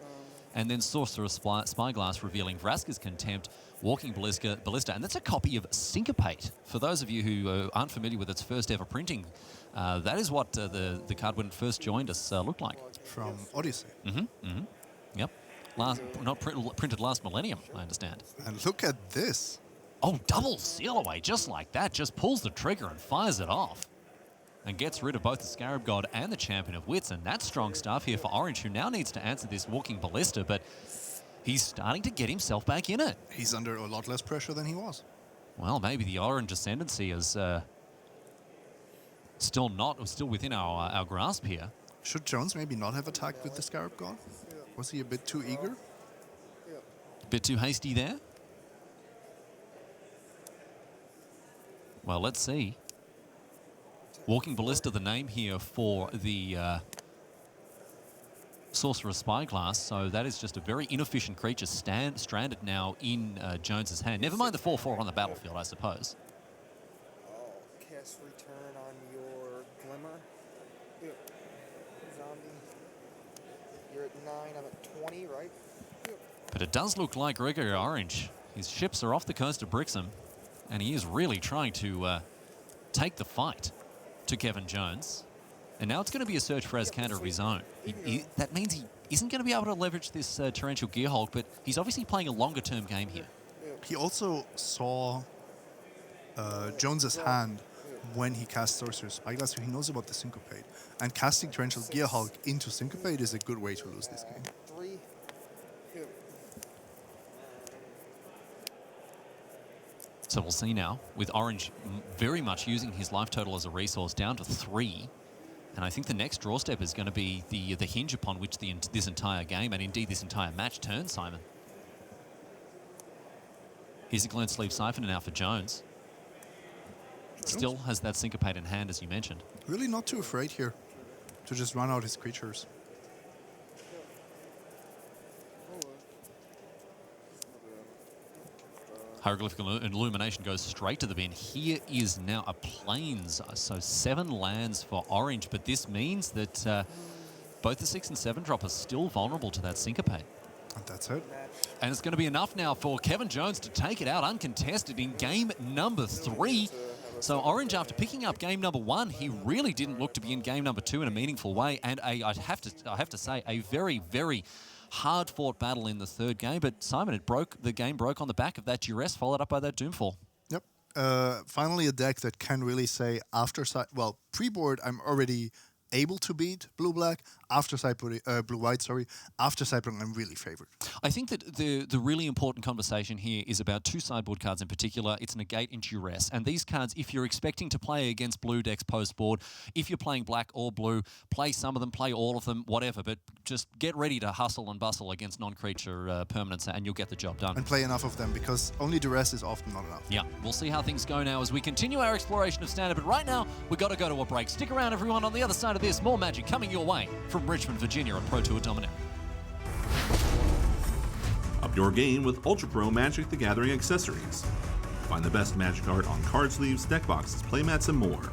And then Sorcerer's Spyglass revealing Vraska's Contempt, Walking Ballista, and that's a copy of Syncopate. For those of you who aren't familiar with its first ever printing, that is what the card when it first joined us looked like. From Odyssey. Yep. Printed last millennium, I understand. And look at this. Oh, double Seal Away, just like that. Just pulls the trigger and fires it off. And gets rid of both the Scarab God and the Champion of Wits. And that's strong stuff here for Orange, who now needs to answer this Walking Ballista, but he's starting to get himself back in it. He's under a lot less pressure than he was. Well, maybe the Orange ascendancy is still within our grasp here. Should Jones maybe not have attacked with the Scarab God? Was he a bit too eager? A bit too hasty there? Well, let's see. Walking Ballista, the name here for the Sorcerer's Spyglass, so that is just a very inefficient creature stranded now in Jones's hand. Never mind the 4/4 on the battlefield, I suppose. Cast return on your Glimmer. Zombie. You're at 9, I'm at 20, right? But it does look like Gregory Orange. His ships are off the coast of Brixham. And he is really trying to take the fight to Kevin Jones. And now it's going to be a search for Ascanter of his own. That means he isn't going to be able to leverage this torrential gear hulk, but he's obviously playing a longer-term game here. He also saw Jones's hand when he cast Sorcerer's Spyglass, so he knows about the Syncopate. And casting Torrential Gear Hulk into Syncopate is a good way to lose this game. 3, 2. So we'll see now, with Orange very much using his life total as a resource, down to 3. And I think the next draw step is going to be the hinge upon which this entire game, and indeed this entire match, turns, Simon. Here's a Glen Sleeve Siphoner now for Jones. Still has that Syncopate in hand, as you mentioned. Really not too afraid here to just run out his creatures. Hieroglyphic Illumination goes straight to the bin. Here is now a Plains, so 7 lands for Orange, but this means that both the 6 and 7 drop are still vulnerable to that Syncopate. And that's it. And it's going to be enough now for Kevin Jones to take it out uncontested in game number 3. So Orange, after picking up game number 1, he really didn't look to be in game number 2 in a meaningful way. And I have to say, a very, very hard-fought battle in the third game. But Simon, the game broke on the back of that duress, followed up by that Doomfall. Yep. Finally, a deck that can really say pre-board, I'm already able to beat blue-black. After sideboard, blue-white, sorry. After sideboard, I'm really favored. I think that the really important conversation here is about 2 sideboard cards in particular. It's Negate and Duress. And these cards, if you're expecting to play against blue decks post-board, if you're playing black or blue, play some of them, play all of them, whatever. But just get ready to hustle and bustle against non-creature permanents and you'll get the job done. And play enough of them, because only Duress is often not enough. Yeah, we'll see how things go now as we continue our exploration of Standard. But right now, we've got to go to a break. Stick around, everyone. On the other side of this, more Magic coming your way from Richmond, Virginia at Pro Tour Dominaria. Up your game with Ultra Pro Magic the Gathering accessories. Find the best Magic art on card sleeves, deck boxes, playmats, and more.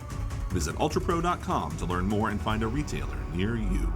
Visit ultrapro.com to learn more and find a retailer near you.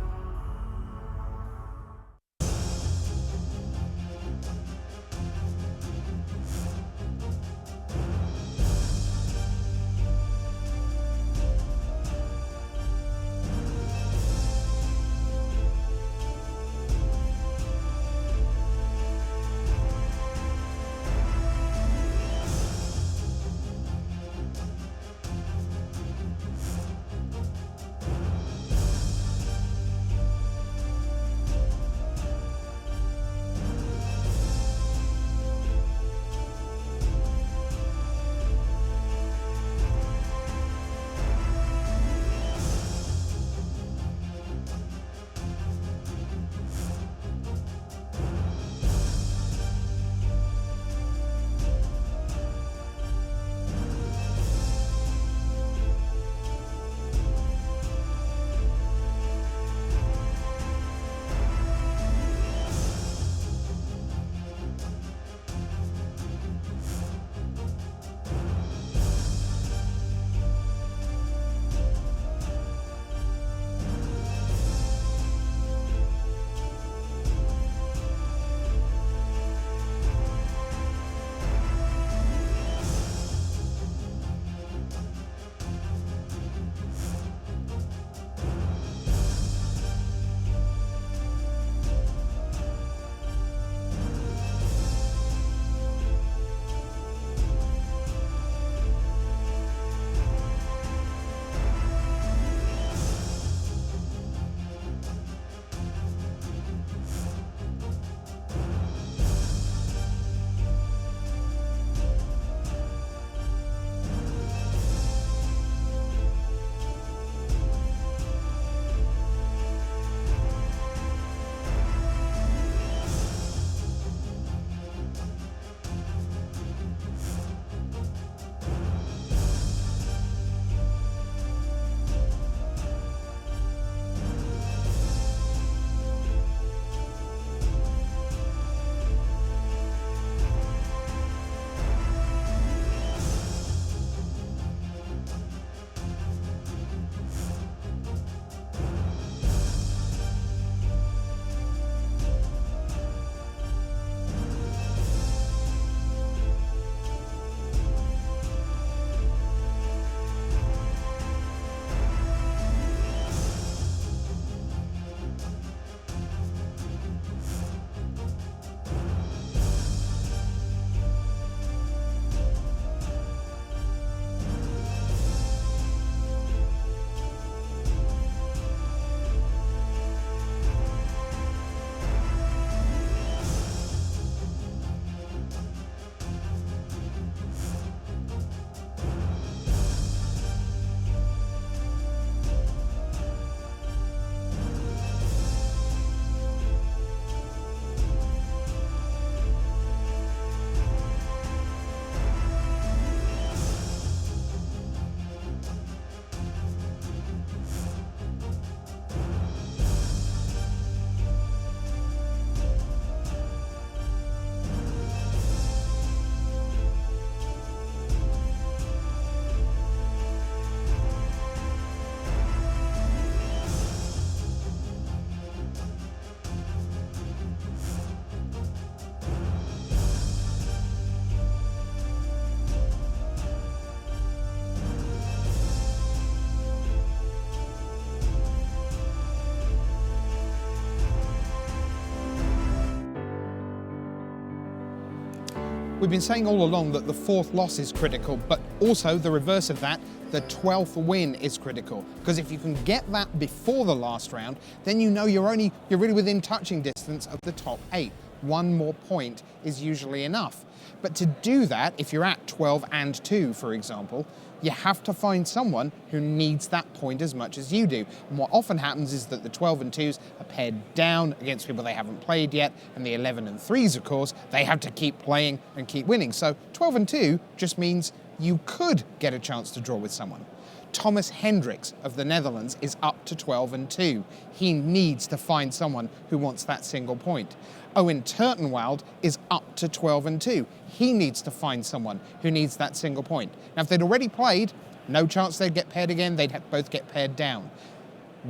We've been saying all along that the 4th loss is critical, but also the reverse of that, the 12th win is critical. Because if you can get that before the last round, then you know you're really within touching distance of the top 8. One more point is usually enough. But to do that, if you're at 12 and 2, for example, you have to find someone who needs that point as much as you do. And what often happens is that the 12 and 2s are paired down against people they haven't played yet, and the 11 and 3s, of course, they have to keep playing and keep winning. So 12 and 2 just means you could get a chance to draw with someone. Thomas Hendricks of the Netherlands is up to 12 and 2. He needs to find someone who wants that single point. Owen Turtenwald is up to 12 and 2. He needs to find someone who needs that single point. Now, if they'd already played, no chance they'd get paired again. They'd both get paired down.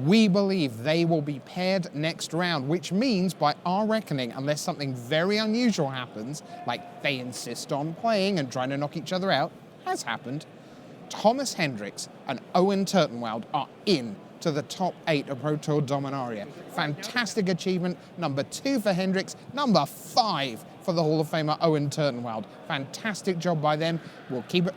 We believe they will be paired next round, which means, by our reckoning, unless something very unusual happens, like they insist on playing and trying to knock each other out, has happened, Thomas Hendricks and Owen Turtenwald are in to the top 8 of Pro Tour Dominaria. Fantastic achievement. Number 2 for Hendricks, number 5 for the Hall of Famer Owen Turtenwald. Fantastic job by them. We'll keep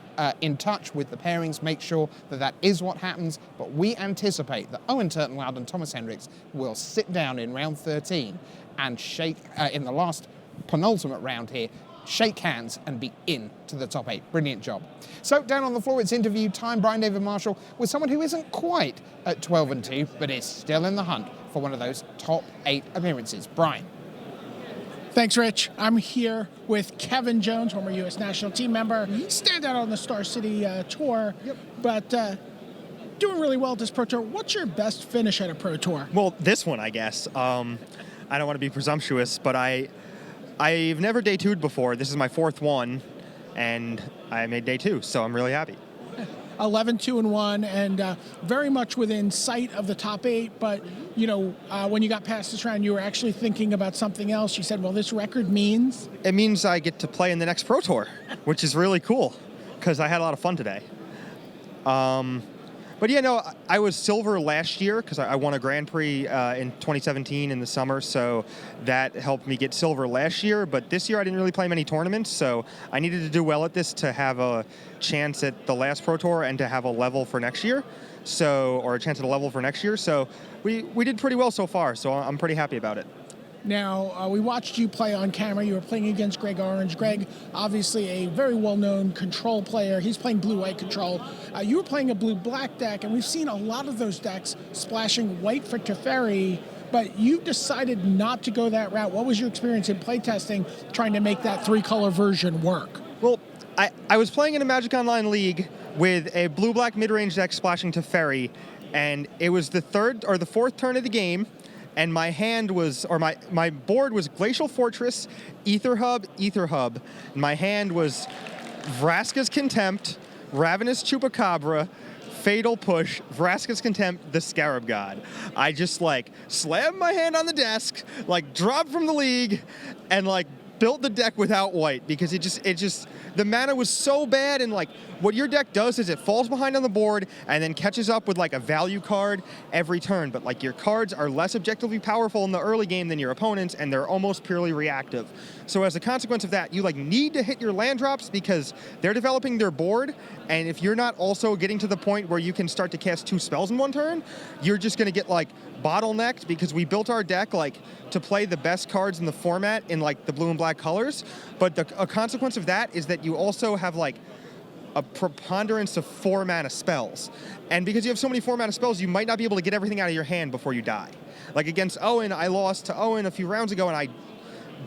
in touch with the pairings, make sure that that is what happens, but we anticipate that Owen Turtenwald and Thomas Hendricks will sit down in round 13 and shake, in the last penultimate round here, shake hands and be in to the top 8. Brilliant job. So down on the floor, it's interview time. Brian David Marshall with someone who isn't quite at 12 and 2, but is still in the hunt for one of those top 8 appearances. Brian. Thanks, Rich. I'm here with Kevin Jones, former U.S. national team member, standout on the Star City Tour, but doing really well at this Pro Tour. What's your best finish at a Pro Tour? Well, this one, I guess. I don't want to be presumptuous, but I've never day 2'd before. This is my 4th one, and I made day 2, so I'm really happy. 11-2-1, and very much within sight of the top 8. But you know, when you got past this round, you were actually thinking about something else. You said, "Well, this record means it means I get to play in the next Pro Tour," which is really cool because I had a lot of fun today. But yeah, no, I was silver last year because I won a Grand Prix in 2017 in the summer, so that helped me get silver last year. But this year I didn't really play many tournaments, so I needed to do well at this to have a chance at the last Pro Tour and to have a level for next year. Or a chance at a level for next year. So we did pretty well so far, so I'm pretty happy about it. Now, we watched you play on camera. You were playing against Greg Orange. Greg, obviously a very well-known control player. He's playing blue-white control. You were playing a blue-black deck, and we've seen a lot of those decks splashing white for Teferi, but you decided not to go that route. What was your experience in playtesting trying to make that 3-color version work? Well, I was playing in a Magic Online League with a blue-black midrange deck splashing Teferi, and it was the 3rd or the 4th turn of the game, and my hand was, or my board was Glacial Fortress, Ether Hub. And my hand was Vraska's Contempt, Ravenous Chupacabra, Fatal Push, Vraska's Contempt, the Scarab God. I just slammed my hand on the desk, dropped from the league, and built the deck without white because it just the mana was so bad, and what your deck does is it falls behind on the board and then catches up with a value card every turn, but your cards are less objectively powerful in the early game than your opponents, and they're almost purely reactive. So as a consequence of that, you need to hit your land drops because they're developing their board, and if you're not also getting to the point where you can start to cast 2 spells in one turn, you're just going to get bottlenecked because we built our deck to play the best cards in the format in the blue and black colors, but a consequence of that is that you also have a preponderance of 4 mana spells, and because you have so many 4 mana spells, you might not be able to get everything out of your hand before you die. Against Owen, I lost to Owen a few rounds ago, and I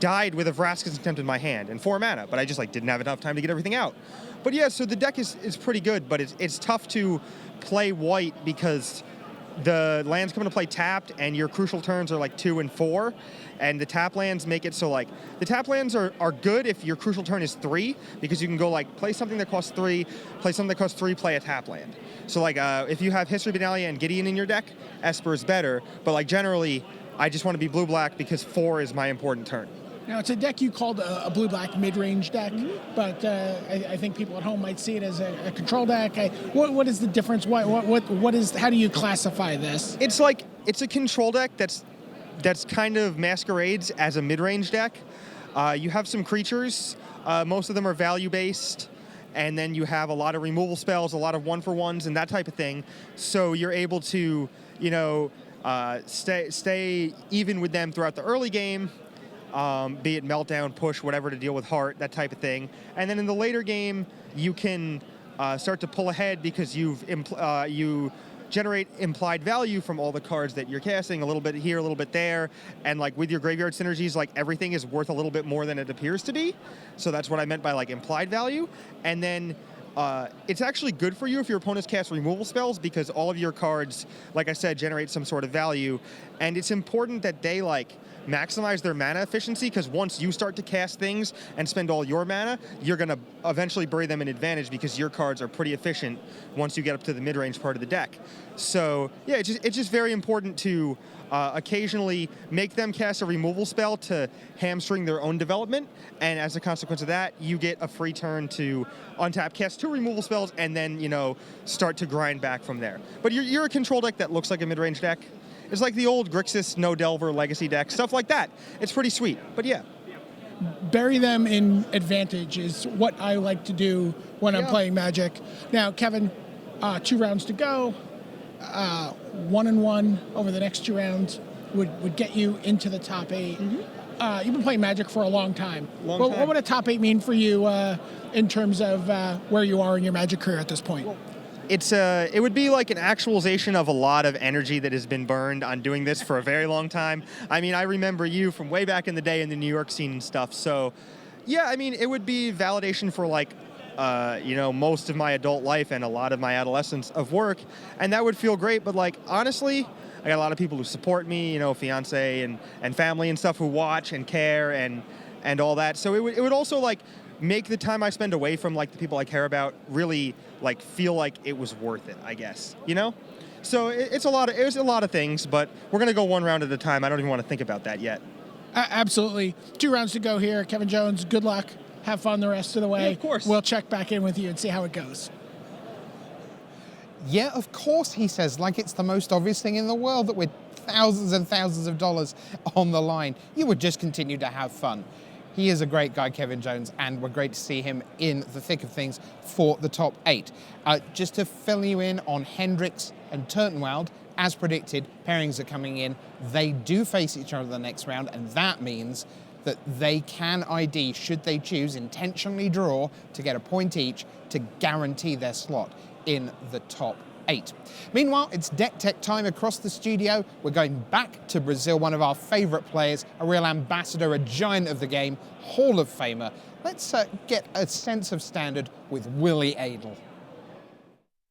died with a Vraska's Contempt in my hand and 4 mana, but I just didn't have enough time to get everything out. But yeah, so the deck is pretty good, but it's tough to play white because the lands come into play tapped, and your crucial turns are 2 and 4, and the tap lands make it so the tap lands are good if your crucial turn is 3, because you can go play something that costs 3, play something that costs 3, play a tap land. So if you have History Benalia and Gideon in your deck, Esper is better, but generally I just want to be blue-black because 4 is my important turn. Now, it's a deck you called a blue-black midrange deck, but I think people at home might see it as a control deck. What is the difference? What is? How do you classify this? It's it's a control deck that's kind of masquerades as a midrange deck. You have some creatures. Most of them are value-based, and then you have a lot of removal spells, a lot of one-for-ones, and that type of thing. So you're able to, stay even with them throughout the early game, be it meltdown, push, whatever, to deal with heart, that type of thing. And then in the later game, you can start to pull ahead because you generate implied value from all the cards that you're casting, a little bit here, a little bit there, and like with your graveyard synergies, like everything is worth a little bit more than it appears to be. So that's what I meant by like implied value. And then it's actually good for you if your opponents cast removal spells, because all of your cards, like I said, generate some sort of value. And it's important that they like maximize their mana efficiency, because once you start to cast things and spend all your mana, you're going to eventually bury them in advantage, because your cards are pretty efficient once you get up to the mid-range part of the deck. So yeah, it's just very important to occasionally make them cast a removal spell to hamstring their own development, and as a consequence of that, you get a free turn to untap, cast 2 removal spells, and then, start to grind back from there. But you're a control deck that looks like a mid-range deck. It's like the old Grixis No Delver Legacy deck, stuff like that. It's pretty sweet, but yeah. Bury them in advantage is what I like to do when I'm playing Magic. Now, Kevin, 2 rounds to go. 1-1 over the next 2 rounds would get you into the top 8. Mm-hmm. You've been playing Magic for a long time. What would a top 8 mean for you in terms of where you are in your Magic career at this point? Well, it would be like an actualization of a lot of energy that has been burned on doing this for a very long time. I mean, I remember you from way back in the day in the New York scene and stuff. So, yeah, I mean, it would be validation for like, most of my adult life and a lot of my adolescence of work, and that would feel great. But like, honestly, I got a lot of people who support me, fiance and family and stuff, who watch and care and all that. So it would also like make the time I spend away from like the people I care about really like feel like it was worth it, I guess, So it's a lot of things, but we're gonna go 1 round at a time. I don't even want to think about that yet. Absolutely. 2 rounds to go here. Kevin Jones, good luck. Have fun the rest of the way. Yeah, of course. We'll check back in with you and see how it goes. Yeah, of course, he says, like it's the most obvious thing in the world that with thousands and thousands of dollars on the line, you would just continue to have fun. He is a great guy, Kevin Jones, and we're great to see him in the thick of things for the top 8. Just to fill you in on Hendricks and Turtenwald, as predicted, pairings are coming in. They do face each other the next round, and that means that they can ID, should they choose, intentionally draw to get a point each to guarantee their slot in the top 8. Meanwhile, it's deck tech time across the studio. We're going back to Brazil, one of our favorite players, a real ambassador, a giant of the game, Hall of Famer. Let's get a sense of standard with Willie Adel.